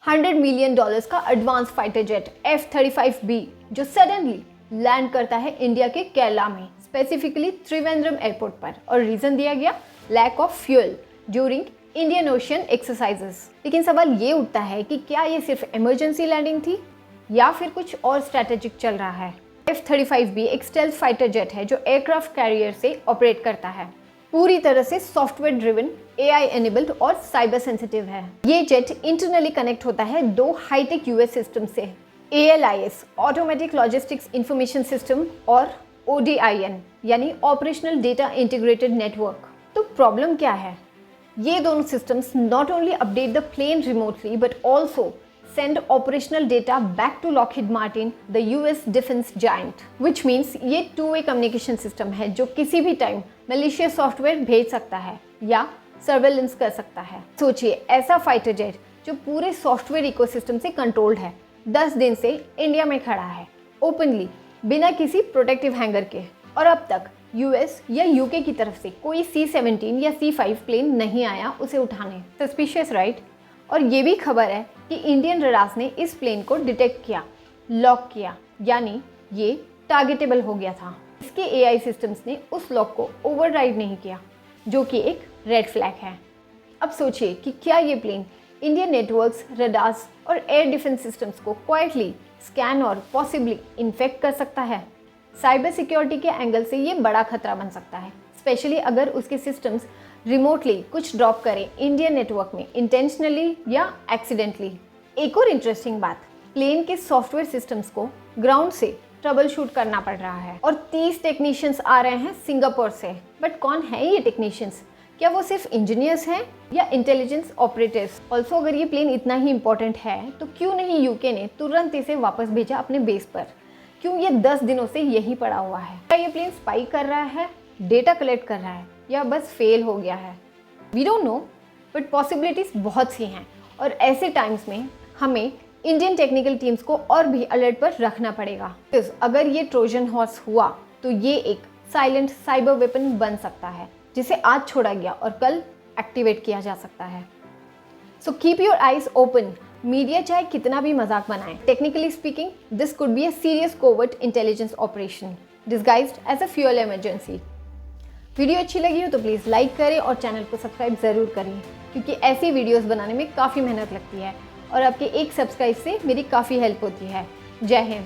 $100 million का advance fighter jet F-35B जो suddenly land करता है इंडिया के केरला में, स्पेसिफिकली त्रिवेंद्रम एयरपोर्ट पर, और रीजन दिया गया lack of fuel during Indian Ocean exercises. लेकिन सवाल ये उठता है कि क्या ये सिर्फ इमरजेंसी लैंडिंग थी या फिर कुछ और स्ट्रैटेजिक चल रहा है। F-35B एक स्टेल्थ फाइटर जेट है जो एयरक्राफ्ट कैरियर से ऑपरेट करता है, पूरी तरह से सॉफ्टवेयर ड्रिवन, AI एनेबल्ड और साइबर सेंसिटिव है। ये जेट इंटरनली कनेक्ट होता है दो हाईटेक यूएस सिस्टम से, ALIS automatic logistics information system और ODIN यानी ऑपरेशनल डेटा इंटीग्रेटेड नेटवर्क। तो प्रॉब्लम क्या है? ये दोनों systems not only update the plane remotely but also send operational data back to Lockheed Martin, the US defense giant, which means ये two-way communication system है जो किसी भी टाइम malicious सॉफ्टवेयर भेज सकता है या सर्वेलेंस कर सकता है। सोचिए, ऐसा फाइटर जेट जो पूरे सॉफ्टवेयर इकोसिस्टम से कंट्रोल्ड है, 10 दिन से इंडिया में खड़ा है ओपनली, बिना किसी प्रोटेक्टिव हैंगर के, और अब तक US या UK की तरफ से कोई C-17 या C-5 प्लेन नहीं आया उसे उठाने। Suspicious right? और ये भी खबर है कि इंडियन रडार्स ने इस प्लेन को डिटेक्ट किया, लॉक किया, यानी ये टारगेटेबल हो गया था। इसके AI सिस्टम्स ने उस लॉक को ओवरराइड नहीं किया, जो कि एक रेड फ्लैग है। अब सोचिए कि क्या ये प्लेन इंडियन नेटवर्क्स, रडार्स और एयर डिफेंस सिस्टम्स को क्वाइटली स्कैन और पॉसिबली इन्फेक्ट कर सकता है। साइबर सिक्योरिटी के एंगल से ये बड़ा खतरा बन सकता है, स्पेशली अगर उसके सिस्टम्स रिमोटली कुछ ड्रॉप करें इंडियन नेटवर्क में इंटेंशनली या एक्सीडेंटली। एक और इंटरेस्टिंग बात, प्लेन के सॉफ्टवेयर सिस्टम्स को ग्राउंड से ट्रबल शूट करना पड़ रहा है और 30 टेक्नीशियंस आ रहे हैं सिंगापुर से। बट कौन है ये टेक्नीशियंस? क्या वो सिर्फ इंजीनियर्स हैं या इंटेलिजेंस ऑपरेटर्स? ऑल्सो अगर ये प्लेन इतना ही इंपॉर्टेंट है तो क्यों नहीं यूके ने तुरंत इसे वापस भेजा अपने बेस पर? क्यों ये 10 दिनों से यहीं पड़ा हुआ है? क्या ये प्लेन स्पाई कर रहा है, डेटा कलेक्ट कर रहा है, या बस फेल हो गया है? We don't know, but possibilities बहुत सी हैं और ऐसे टाइम्स में हमें इंडियन टेक्निकल टीम्स को और भी अलर्ट पर रखना पड़ेगा। अगर ये ट्रोजन हॉर्स हुआ तो ये एक साइलेंट साइबर वेपन बन सकता है जिसे आज छोड़ा गया और कल एक्टिवेट किया जा सकता है। So keep your eyes open. Media चाहे कितना भी मजाक बनाए, technically speaking this could be a serious covert intelligence operation disguised as a fuel emergency. Video अच्छी लगी हो तो प्लीज़ लाइक करें और चैनल को सब्सक्राइब ज़रूर करें, क्योंकि ऐसी वीडियोस बनाने में काफ़ी मेहनत लगती है और आपके एक सब्सक्राइब से मेरी काफ़ी हेल्प होती है। जय हिंद।